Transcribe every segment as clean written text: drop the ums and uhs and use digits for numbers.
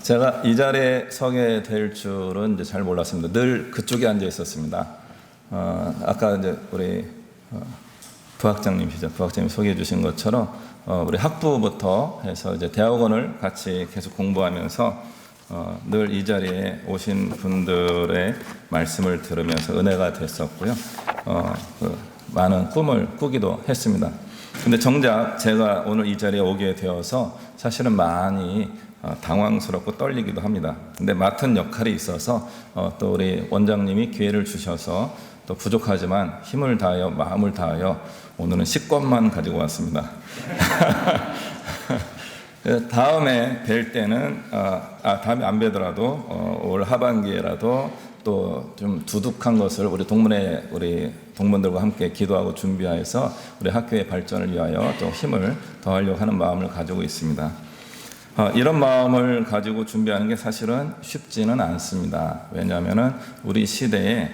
제가 이 자리에 서게 될 줄은 이제 잘 몰랐습니다. 늘 그쪽에 앉아 있었습니다. 아까 이제 우리 부학장님이시죠. 부학장님 소개해 주신 것처럼 우리 학부부터 해서 이제 대학원을 같이 계속 공부하면서 늘 이 자리에 오신 분들의 말씀을 들으면서 은혜가 됐었고요. 많은 꿈을 꾸기도 했습니다. 근데 정작 제가 오늘 이 자리에 오게 되어서 사실은 많이 당황스럽고 떨리기도 합니다. 근데 맡은 역할이 있어서 또 우리 원장님이 기회를 주셔서 또 부족하지만 힘을 다하여 마음을 다하여 오늘은 10권만 가지고 왔습니다. 다음에 뵐 때는 다음에 안 뵈더라도 올 하반기에라도 또 좀 두둑한 것을 우리 동문들과 함께 기도하고 준비해서 우리 학교의 발전을 위하여 또 힘을 더하려고 하는 마음을 가지고 있습니다. 이런 마음을 가지고 준비하는 게 사실은 쉽지는 않습니다. 왜냐하면은 우리 시대에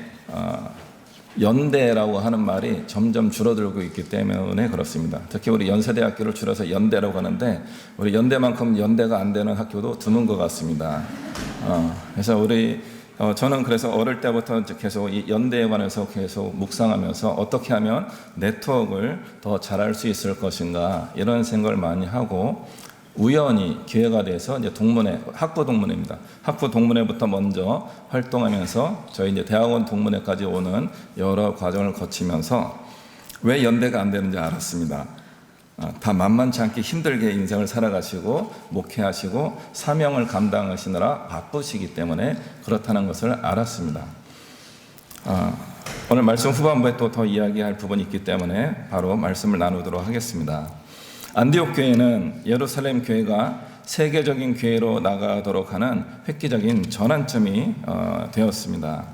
연대라고 하는 말이 점점 줄어들고 있기 때문에 그렇습니다. 특히 우리 연세대학교를 줄여서 연대라고 하는데 우리 연대만큼 연대가 안 되는 학교도 드문 것 같습니다. 그래서 저는 그래서 어릴 때부터 계속 이 연대에 관해서 계속 묵상하면서 어떻게 하면 네트워크를 더 잘할 수 있을 것인가 이런 생각을 많이 하고 우연히 기회가 돼서 이제 학부 동문회입니다. 학부 동문회부터 먼저 활동하면서 저희 이제 대학원 동문회까지 오는 여러 과정을 거치면서 왜 연대가 안 되는지 알았습니다. 다 만만치 않게 힘들게 인생을 살아가시고 목회하시고 사명을 감당하시느라 바쁘시기 때문에 그렇다는 것을 알았습니다. 오늘 말씀 후반부에 또 더 이야기할 부분이 있기 때문에 바로 말씀을 나누도록 하겠습니다. 안디옥 교회는 예루살렘 교회가 세계적인 교회로 나가도록 하는 획기적인 전환점이 되었습니다.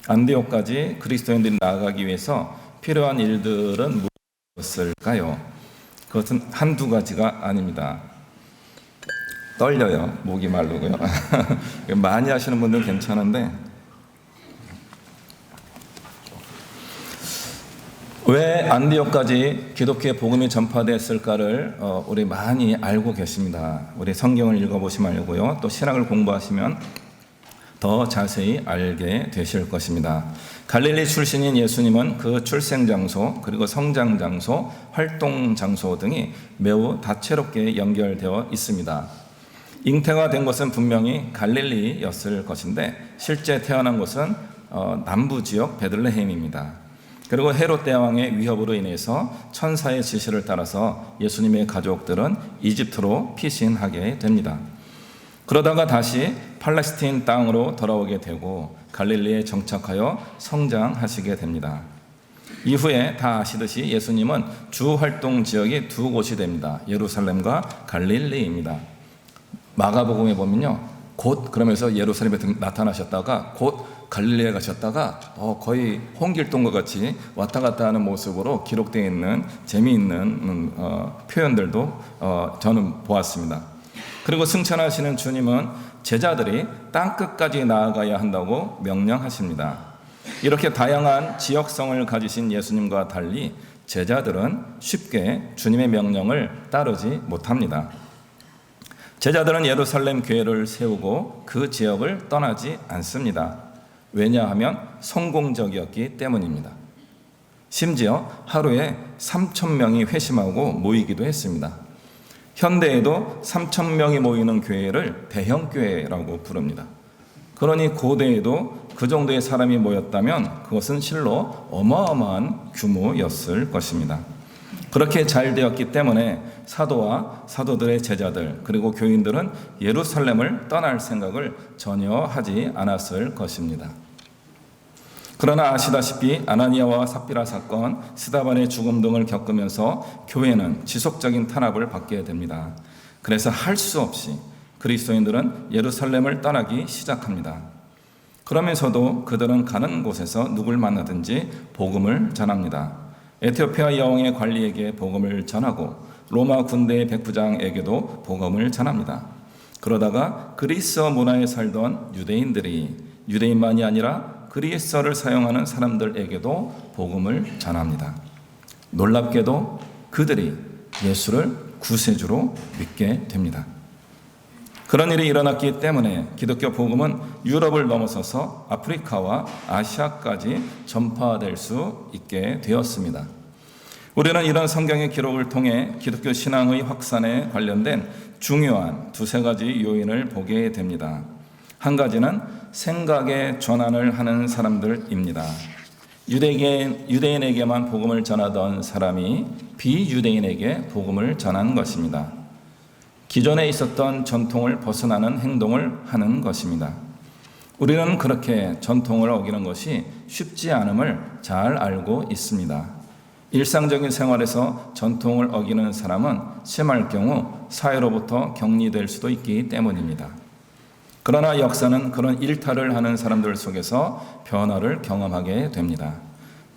안디옥까지 그리스도인들이 나아가기 위해서 필요한 일들은 무엇일까요? 그것은 한두 가지가 아닙니다. 떨려요. 목이 마르고요. 많이 하시는 분들은 괜찮은데 왜 안디옥까지 기독교의 복음이 전파됐을까를 우리 많이 알고 계십니다. 우리 성경을 읽어보시면 알고요. 또 신학을 공부하시면 더 자세히 알게 되실 것입니다. 갈릴리 출신인 예수님은 그 출생 장소, 그리고 성장 장소, 활동 장소 등이 매우 다채롭게 연결되어 있습니다. 잉태가 된 곳은 분명히 갈릴리였을 것인데 실제 태어난 곳은 남부 지역 베들레헴입니다. 그리고 헤롯 대왕의 위협으로 인해서 천사의 지시를 따라서 예수님의 가족들은 이집트로 피신하게 됩니다. 그러다가 다시 팔레스틴 땅으로 돌아오게 되고 갈릴리에 정착하여 성장하시게 됩니다. 이후에 다 아시듯이 예수님은 주 활동 지역이 두 곳이 됩니다. 예루살렘과 갈릴리입니다. 마가복음에 보면요, 곧 그러면서 예루살렘에 나타나셨다가 곧 갈릴리에 가셨다가 거의 홍길동과 같이 왔다 갔다 하는 모습으로 기록되어 있는 재미있는 표현들도 저는 보았습니다. 그리고 승천하시는 주님은 제자들이 땅끝까지 나아가야 한다고 명령하십니다. 이렇게 다양한 지역성을 가지신 예수님과 달리 제자들은 쉽게 주님의 명령을 따르지 못합니다. 제자들은 예루살렘 교회를 세우고 그 지역을 떠나지 않습니다. 왜냐하면 성공적이었기 때문입니다. 심지어 하루에 3,000명이 회심하고 모이기도 했습니다. 현대에도 3,000명이 모이는 교회를 대형교회라고 부릅니다. 그러니 고대에도 그 정도의 사람이 모였다면 그것은 실로 어마어마한 규모였을 것입니다. 그렇게 잘 되었기 때문에 사도와 사도들의 제자들 그리고 교인들은 예루살렘을 떠날 생각을 전혀 하지 않았을 것입니다. 그러나 아시다시피 아나니아와 삽비라 사건, 스데반의 죽음 등을 겪으면서 교회는 지속적인 탄압을 받게 됩니다. 그래서 할 수 없이 그리스도인들은 예루살렘을 떠나기 시작합니다. 그러면서도 그들은 가는 곳에서 누굴 만나든지 복음을 전합니다. 에티오피아 여왕의 관리에게 복음을 전하고 로마 군대의 백부장에게도 복음을 전합니다. 그러다가 그리스어 문화에 살던 유대인만이 아니라 그리스어를 사용하는 사람들에게도 복음을 전합니다. 놀랍게도 그들이 예수를 구세주로 믿게 됩니다. 그런 일이 일어났기 때문에 기독교 복음은 유럽을 넘어서서 아프리카와 아시아까지 전파될 수 있게 되었습니다. 우리는 이런 성경의 기록을 통해 기독교 신앙의 확산에 관련된 중요한 두세 가지 요인을 보게 됩니다. 한 가지는 생각의 전환을 하는 사람들입니다. 유대인에게만 복음을 전하던 사람이 비유대인에게 복음을 전한 것입니다. 기존에 있었던 전통을 벗어나는 행동을 하는 것입니다. 우리는 그렇게 전통을 어기는 것이 쉽지 않음을 잘 알고 있습니다. 일상적인 생활에서 전통을 어기는 사람은 심할 경우 사회로부터 격리될 수도 있기 때문입니다. 그러나 역사는 그런 일탈을 하는 사람들 속에서 변화를 경험하게 됩니다.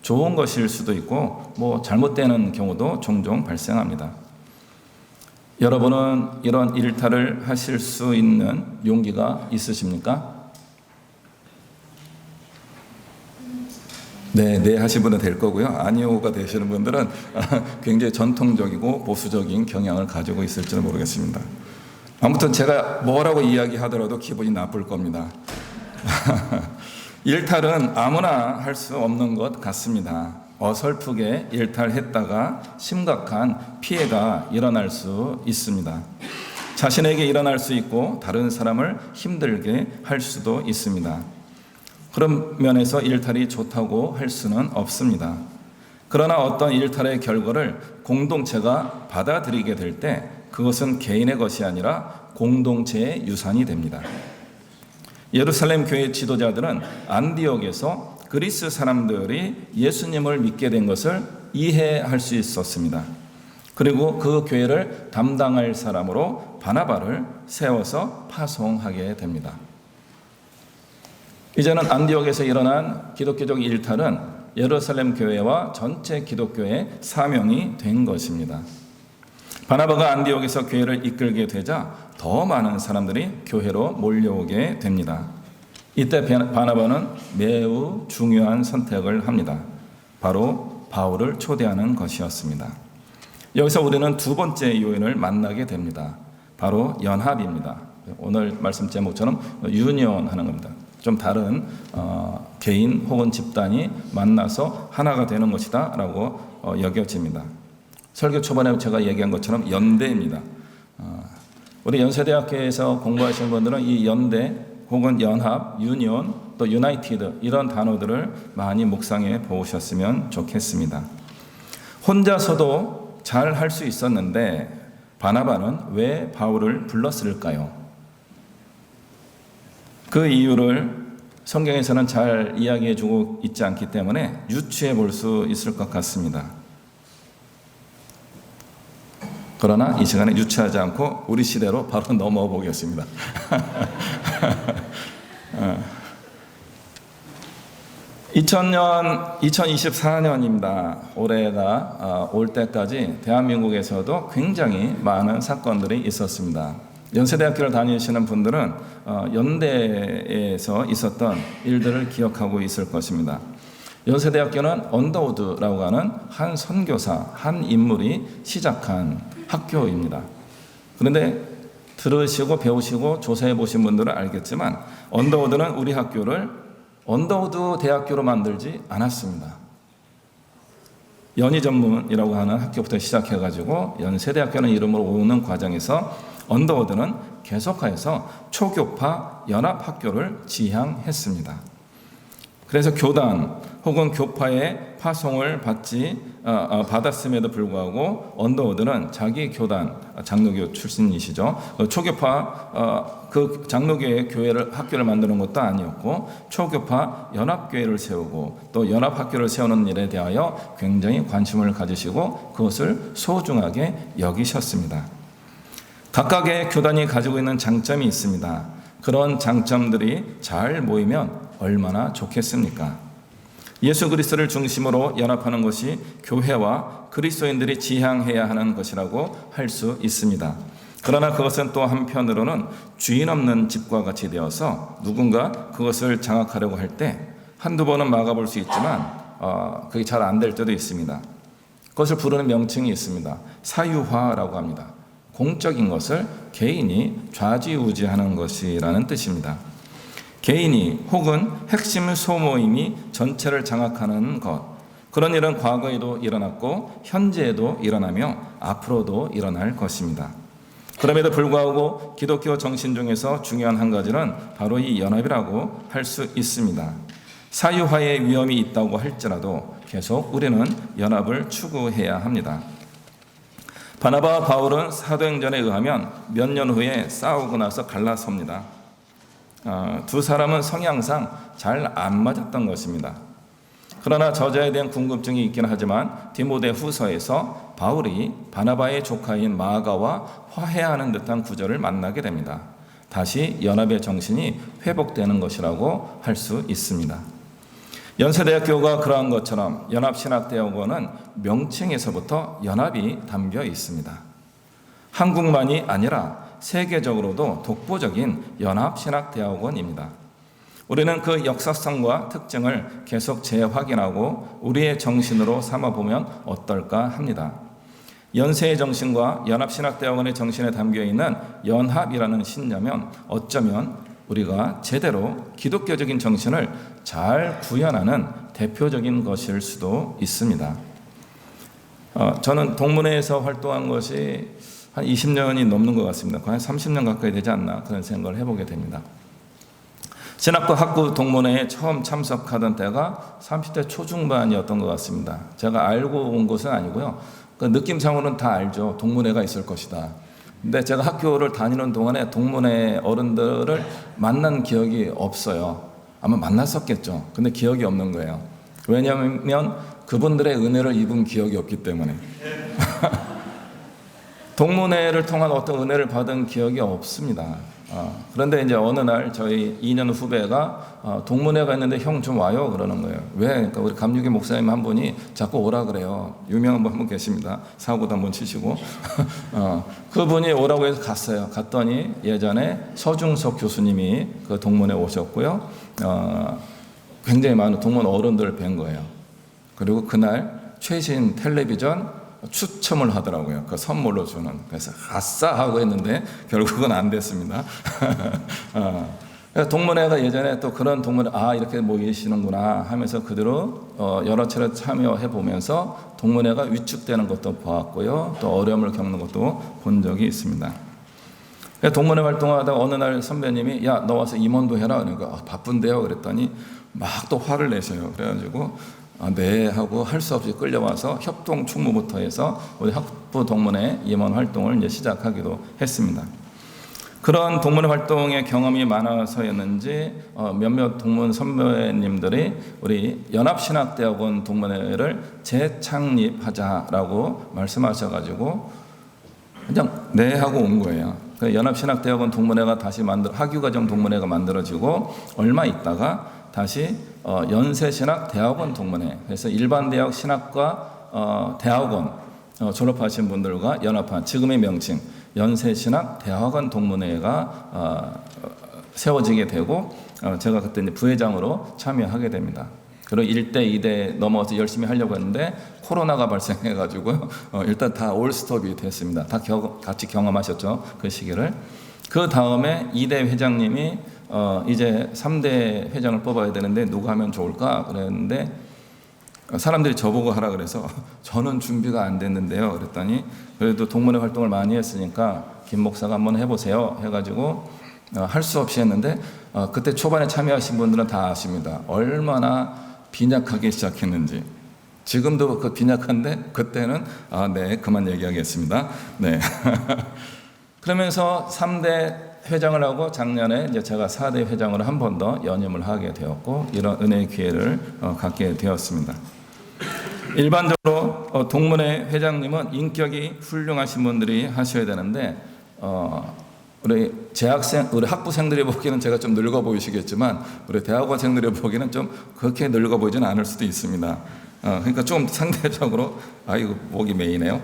좋은 것일 수도 있고 잘못되는 경우도 종종 발생합니다. 여러분은 이런 일탈을 하실 수 있는 용기가 있으십니까? 네 하신 분은 될 거고요. 아니오가 되시는 분들은 굉장히 전통적이고 보수적인 경향을 가지고 있을지는 모르겠습니다. 아무튼 제가 뭐라고 이야기하더라도 기분이 나쁠 겁니다. 일탈은 아무나 할 수 없는 것 같습니다. 어설프게 일탈했다가 심각한 피해가 일어날 수 있습니다. 자신에게 일어날 수 있고 다른 사람을 힘들게 할 수도 있습니다. 그런 면에서 일탈이 좋다고 할 수는 없습니다. 그러나 어떤 일탈의 결과를 공동체가 받아들이게 될 때 그것은 개인의 것이 아니라 공동체의 유산이 됩니다. 예루살렘 교회 지도자들은 안디옥에서 그리스 사람들이 예수님을 믿게 된 것을 이해할 수 있었습니다. 그리고 그 교회를 담당할 사람으로 바나바를 세워서 파송하게 됩니다. 이제는 안디옥에서 일어난 기독교적 일탈은 예루살렘 교회와 전체 기독교의 사명이 된 것입니다. 바나바가 안디옥에서 교회를 이끌게 되자 더 많은 사람들이 교회로 몰려오게 됩니다. 이때 바나바는 매우 중요한 선택을 합니다. 바로 바울을 초대하는 것이었습니다. 여기서 우리는 두 번째 요인을 만나게 됩니다. 바로 연합입니다. 오늘 말씀 제목처럼 유니온하는 겁니다. 좀 다른 개인 혹은 집단이 만나서 하나가 되는 것이다 라고 여겨집니다. 설교 초반에 제가 얘기한 것처럼 연대입니다. 우리 연세대학교에서 공부하시는 분들은 이 연대 혹은 연합, 유니온, 또 유나이티드 이런 단어들을 많이 묵상해 보셨으면 좋겠습니다. 혼자서도 잘 할 수 있었는데 바나바는 왜 바울을 불렀을까요? 그 이유를 성경에서는 잘 이야기해 주고 있지 않기 때문에 유추해 볼 수 있을 것 같습니다. 그러나 이 시간에 유추하지 않고 우리 시대로 바로 넘어가 보겠습니다. 2024년입니다. 올해가 올 때까지 대한민국에서도 굉장히 많은 사건들이 있었습니다. 연세대학교를 다니시는 분들은 연대에서 있었던 일들을 기억하고 있을 것입니다. 연세대학교는 언더우드라고 하는 한 선교사, 한 인물이 시작한 학교입니다. 그런데 들으시고 배우시고 조사해 보신 분들은 알겠지만 언더우드는 우리 학교를 언더우드 대학교로 만들지 않았습니다. 연희전문이라고 하는 학교부터 시작해가지고 연세대학교는 이름으로 오는 과정에서 언더우드는 계속해서 초교파 연합학교를 지향했습니다. 그래서 교단 혹은 교파의 파송을 받았음에도 불구하고 언더우드는 자기 교단 장로교 출신이시죠. 초교파 그 장로교의 학교를 만드는 것도 아니었고 초교파 연합교회를 세우고 또 연합학교를 세우는 일에 대하여 굉장히 관심을 가지시고 그것을 소중하게 여기셨습니다. 각각의 교단이 가지고 있는 장점이 있습니다. 그런 장점들이 잘 모이면 얼마나 좋겠습니까? 예수 그리스도를 중심으로 연합하는 것이 교회와 그리스도인들이 지향해야 하는 것이라고 할 수 있습니다. 그러나 그것은 또 한편으로는 주인 없는 집과 같이 되어서 누군가 그것을 장악하려고 할 때 한두 번은 막아볼 수 있지만 그게 잘 안 될 때도 있습니다. 그것을 부르는 명칭이 있습니다. 사유화라고 합니다. 공적인 것을 개인이 좌지우지하는 것이라는 뜻입니다. 개인이 혹은 핵심 소모임이 전체를 장악하는 것, 그런 일은 과거에도 일어났고 현재에도 일어나며 앞으로도 일어날 것입니다. 그럼에도 불구하고 기독교 정신 중에서 중요한 한 가지는 바로 이 연합이라고 할 수 있습니다. 사유화의 위험이 있다고 할지라도 계속 우리는 연합을 추구해야 합니다. 바나바와 바울은 사도행전에 의하면 몇 년 후에 싸우고 나서 갈라섭니다. 두 사람은 성향상 잘 안 맞았던 것입니다. 그러나 저자에 대한 궁금증이 있긴 하지만 디모데 후서에서 바울이 바나바의 조카인 마가와 화해하는 듯한 구절을 만나게 됩니다. 다시 연합의 정신이 회복되는 것이라고 할 수 있습니다. 연세대학교가 그러한 것처럼 연합신학대학원은 명칭에서부터 연합이 담겨 있습니다. 한국만이 아니라 세계적으로도 독보적인 연합신학대학원입니다. 우리는 그 역사성과 특징을 계속 재확인하고 우리의 정신으로 삼아보면 어떨까 합니다. 연세의 정신과 연합신학대학원의 정신에 담겨있는 연합이라는 신념은 어쩌면 우리가 제대로 기독교적인 정신을 잘 구현하는 대표적인 것일 수도 있습니다. 저는 동문회에서 활동한 것이 한 20년이 넘는 것 같습니다. 거의 한 30년 가까이 되지 않나 그런 생각을 해보게 됩니다. 신학부 학부 동문회에 처음 참석하던 때가 30대 초중반이었던 것 같습니다. 제가 알고 온 것은 아니고요. 그 느낌상으로는 다 알죠. 동문회가 있을 것이다. 근데 제가 학교를 다니는 동안에 동문회 어른들을 만난 기억이 없어요. 아마 만났었겠죠. 근데 기억이 없는 거예요. 왜냐하면 그분들의 은혜를 입은 기억이 없기 때문에. 동문회를 통한 어떤 은혜를 받은 기억이 없습니다. 그런데 이제 어느 날 저희 2년 후배가 동문회가 있는데 형 좀 와요 그러는 거예요. 왜? 그러니까 우리 감육의 목사님 한 분이 자꾸 오라 그래요. 유명한 분 한 분 계십니다. 사고도 한번 치시고 그분이 오라고 해서 갔어요. 갔더니 예전에 서중석 교수님이 그 동문회 오셨고요. 굉장히 많은 동문 어른들을 뵌 거예요. 그리고 그날 최신 텔레비전 추첨을 하더라고요. 그 선물로 주는. 그래서 아싸 하고 했는데 결국은 안 됐습니다. 동문회가 예전에 또 그런 동문회 이렇게 모이시는구나 하면서 그대로 여러 차례 참여해 보면서 동문회가 위축되는 것도 보았고요. 또 어려움을 겪는 것도 본 적이 있습니다. 동문회 활동하다가 어느 날 선배님이 야, 너 와서 임원도 해라. 그러니까 바쁜데요. 그랬더니 막 또 화를 내셔요. 그래가지고 네 하고 할 수 없이 끌려와서 협동 총무부터 해서 우리 학부 동문회 임원 활동을 이제 시작하기도 했습니다. 그런 동문회 활동의 경험이 많아서였는지 몇몇 동문 선배님들이 우리 연합신학대학원 동문회를 재창립하자라고 말씀하셔가지고 그냥 네 하고 온 거예요. 연합신학대학원 동문회가 다시 학위과정 동문회가 만들어지고 얼마 있다가 다시 연세신학대학원 동문회, 그래서 일반 대학 신학과 대학원 졸업하신 분들과 연합한 지금의 명칭 연세신학대학원 동문회가 세워지게 되고 제가 그때 이제 부회장으로 참여하게 됩니다. 그리고 1대, 2대 넘어서 열심히 하려고 했는데 코로나가 발생해가지고 일단 다 올스톱이 됐습니다. 다 같이 경험하셨죠, 그 시기를. 그 다음에 2대 회장님이 이제 3대 회장을 뽑아야 되는데 누가 하면 좋을까 그랬는데 사람들이 저보고 하라 그래서 저는 준비가 안 됐는데요. 그랬더니 그래도 동문회 활동을 많이 했으니까 김 목사가 한번 해보세요 해가지고 할 수 없이 했는데 그때 초반에 참여하신 분들은 다 아십니다. 얼마나 빈약하게 시작했는지. 지금도 그 빈약한데 그때는 네, 그만 얘기하겠습니다. 네. 그러면서 3대 회장을 하고 작년에 이제 제가 4대 회장으로 한 번 더 연임을 하게 되었고 이런 은혜의 기회를 갖게 되었습니다. 일반적으로 동문회 회장님은 인격이 훌륭하신 분들이 하셔야 되는데 우리 학부생들이 보기에는 제가 좀 늙어 보이시겠지만 우리 대학원생들이 보기에는 좀 그렇게 늙어 보이지는 않을 수도 있습니다. 그러니까 좀 상대적으로 이거 목이 메이네요.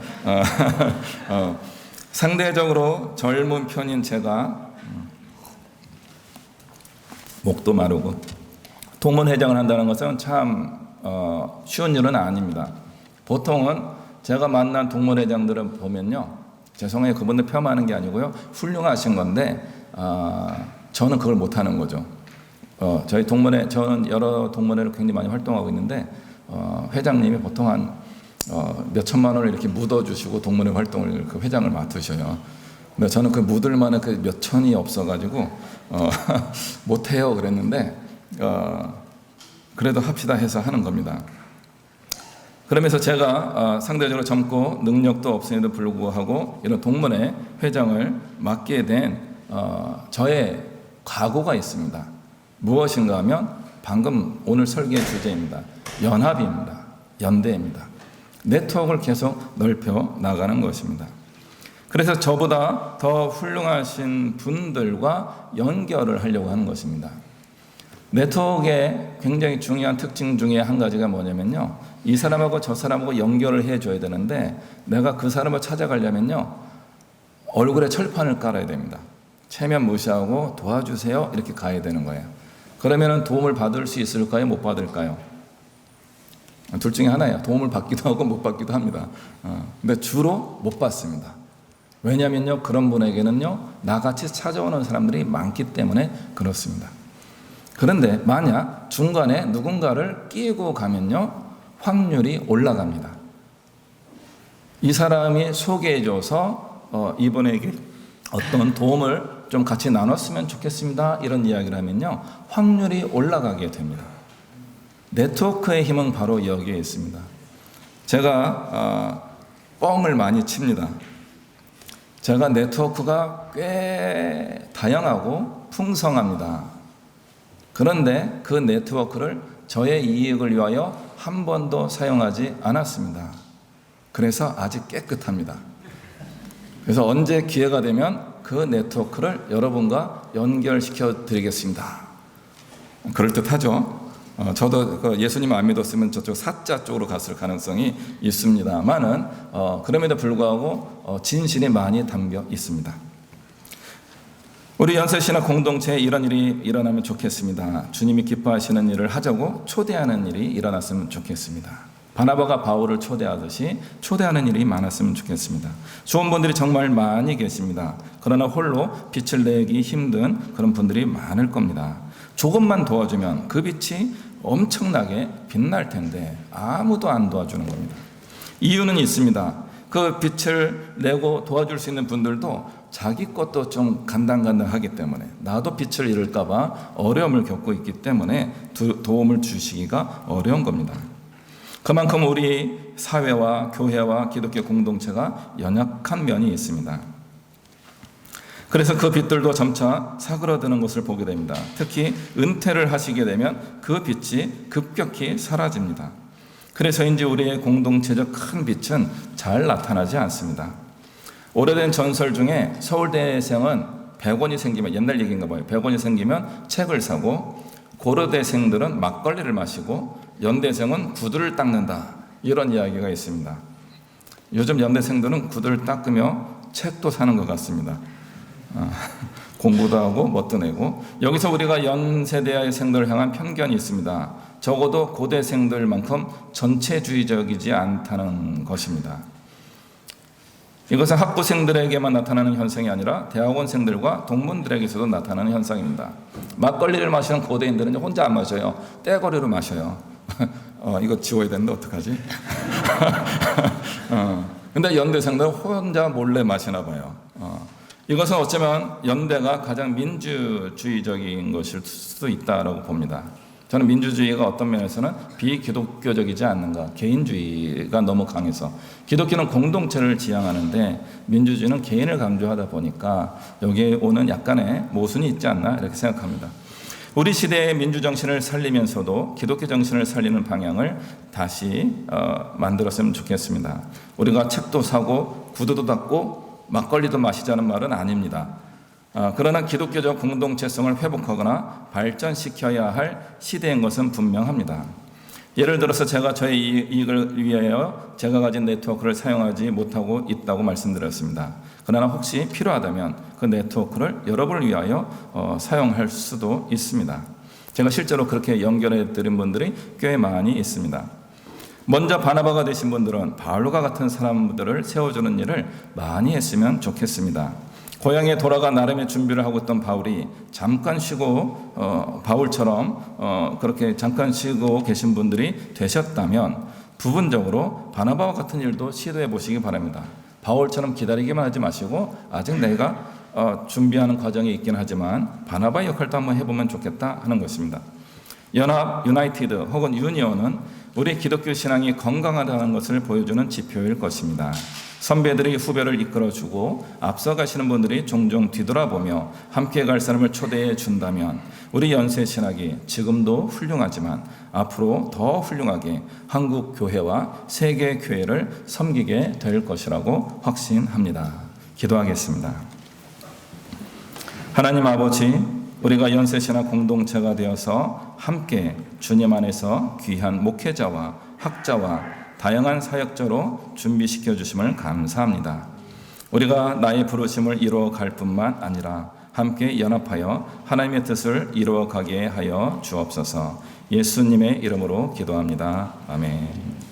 상대적으로 젊은 편인 제가 목도 마르고 동문회장을 한다는 것은 참 쉬운 일은 아닙니다. 보통은 제가 만난 동문회장들은 보면요, 죄송해요. 그분들 폄하하는 게 아니고요. 훌륭하신 건데 저는 그걸 못하는 거죠. 저희 동문회, 저는 여러 동문회를 굉장히 많이 활동하고 있는데 회장님이 보통 한 몇 천만 원을 이렇게 묻어주시고 동문회 활동을 그 회장을 맡으셔요. 근데 저는 그 묻을 만한 그 몇 천이 없어가지고 못해요 그랬는데 그래도 합시다 해서 하는 겁니다. 그러면서 제가 상대적으로 젊고 능력도 없음에도 불구하고 이런 동문회 회장을 맡게 된 저의 각오가 있습니다. 무엇인가 하면 방금 오늘 설계의 주제입니다. 연합입니다. 연대입니다. 네트워크를 계속 넓혀 나가는 것입니다. 그래서 저보다 더 훌륭하신 분들과 연결을 하려고 하는 것입니다. 네트워크의 굉장히 중요한 특징 중에 한 가지가 뭐냐면요. 이 사람하고 저 사람하고 연결을 해줘야 되는데 내가 그 사람을 찾아가려면요. 얼굴에 철판을 깔아야 됩니다. 체면 무시하고 도와주세요 이렇게 가야 되는 거예요. 그러면 도움을 받을 수 있을까요? 못 받을까요? 둘 중에 하나예요. 도움을 받기도 하고 못 받기도 합니다. 근데 주로 못 받습니다. 왜냐면요. 그런 분에게는요. 나같이 찾아오는 사람들이 많기 때문에 그렇습니다. 그런데 만약 중간에 누군가를 끼고 가면요. 확률이 올라갑니다. 이 사람이 소개해줘서 이분에게 어떤 도움을 좀 같이 나눴으면 좋겠습니다. 이런 이야기를 하면요. 확률이 올라가게 됩니다. 네트워크의 힘은 바로 여기에 있습니다. 제가 뻥을 많이 칩니다. 제가 네트워크가 꽤 다양하고 풍성합니다. 그런데 그 네트워크를 저의 이익을 위하여 한 번도 사용하지 않았습니다. 그래서 아직 깨끗합니다. 그래서 언제 기회가 되면 그 네트워크를 여러분과 연결시켜 드리겠습니다. 그럴듯하죠? 저도 예수님 안 믿었으면 저쪽 사자 쪽으로 갔을 가능성이 있습니다만은 그럼에도 불구하고 진실이 많이 담겨 있습니다. 우리 연세신학 공동체에 이런 일이 일어나면 좋겠습니다. 주님이 기뻐하시는 일을 하자고 초대하는 일이 일어났으면 좋겠습니다. 바나바가 바울을 초대하듯이 초대하는 일이 많았으면 좋겠습니다. 좋은 분들이 정말 많이 계십니다. 그러나 홀로 빛을 내기 힘든 그런 분들이 많을 겁니다. 조금만 도와주면 그 빛이 엄청나게 빛날 텐데 아무도 안 도와주는 겁니다. 이유는 있습니다. 그 빛을 내고 도와줄 수 있는 분들도 자기 것도 좀 간당간당하기 때문에 나도 빛을 잃을까 봐 어려움을 겪고 있기 때문에 도움을 주시기가 어려운 겁니다. 그만큼 우리 사회와 교회와 기독교 공동체가 연약한 면이 있습니다. 그래서 그 빛들도 점차 사그러드는 것을 보게 됩니다. 특히 은퇴를 하시게 되면 그 빛이 급격히 사라집니다. 그래서인지 우리의 공동체적 큰 빛은 잘 나타나지 않습니다. 오래된 전설 중에 서울대생은 100원이 생기면, 옛날 얘기인가 봐요. 100원이 생기면 책을 사고 고려대생들은 막걸리를 마시고 연대생은 구두를 닦는다. 이런 이야기가 있습니다. 요즘 연대생들은 구두를 닦으며 책도 사는 것 같습니다. 공부도 하고 뭣도 내고. 여기서 우리가 연세대의 생들을 향한 편견이 있습니다. 적어도 고대생들만큼 전체주의적이지 않다는 것입니다. 이것은 학부생들에게만 나타나는 현상이 아니라 대학원생들과 동문들에게서도 나타나는 현상입니다. 막걸리를 마시는 고대인들은 혼자 안 마셔요. 떼거리로 마셔요. 이거 지워야 되는데 어떡하지? 근데 연대생들은 혼자 몰래 마시나 봐요. 이것은 어쩌면 연대가 가장 민주주의적인 것일 수도 있다고 봅니다. 저는 민주주의가 어떤 면에서는 비기독교적이지 않는가, 개인주의가 너무 강해서. 기독교는 공동체를 지향하는데 민주주의는 개인을 강조하다 보니까 여기에 오는 약간의 모순이 있지 않나 이렇게 생각합니다. 우리 시대의 민주정신을 살리면서도 기독교 정신을 살리는 방향을 다시 만들었으면 좋겠습니다. 우리가 책도 사고 구두도 닦고 막걸리도 마시자는 말은 아닙니다. 그러나 기독교적 공동체성을 회복하거나 발전시켜야 할 시대인 것은 분명합니다. 예를 들어서 제가 저의 이익을 위하여 제가 가진 네트워크를 사용하지 못하고 있다고 말씀드렸습니다. 그러나 혹시 필요하다면 그 네트워크를 여러분을 위하여 사용할 수도 있습니다. 제가 실제로 그렇게 연결해 드린 분들이 꽤 많이 있습니다. 먼저 바나바가 되신 분들은 바울과 같은 사람들을 세워주는 일을 많이 했으면 좋겠습니다. 고향에 돌아가 나름의 준비를 하고 있던 바울이 잠깐 쉬고 바울처럼 그렇게 잠깐 쉬고 계신 분들이 되셨다면 부분적으로 바나바와 같은 일도 시도해 보시기 바랍니다. 바울처럼 기다리기만 하지 마시고 아직 내가 준비하는 과정이 있긴 하지만 바나바의 역할도 한번 해보면 좋겠다 하는 것입니다. 연합, 유나이티드 혹은 유니온은 우리 기독교 신앙이 건강하다는 것을 보여주는 지표일 것입니다. 선배들이 후배를 이끌어주고 앞서가시는 분들이 종종 뒤돌아보며 함께 갈 사람을 초대해 준다면 우리 연세 신학이 지금도 훌륭하지만 앞으로 더 훌륭하게 한국 교회와 세계 교회를 섬기게 될 것이라고 확신합니다. 기도하겠습니다. 하나님 아버지, 우리가 연세신학 공동체가 되어서 함께 주님 안에서 귀한 목회자와 학자와 다양한 사역자로 준비시켜 주심을 감사합니다. 우리가 나의 부르심을 이루어갈 뿐만 아니라 함께 연합하여 하나님의 뜻을 이루어가게 하여 주옵소서. 예수님의 이름으로 기도합니다. 아멘.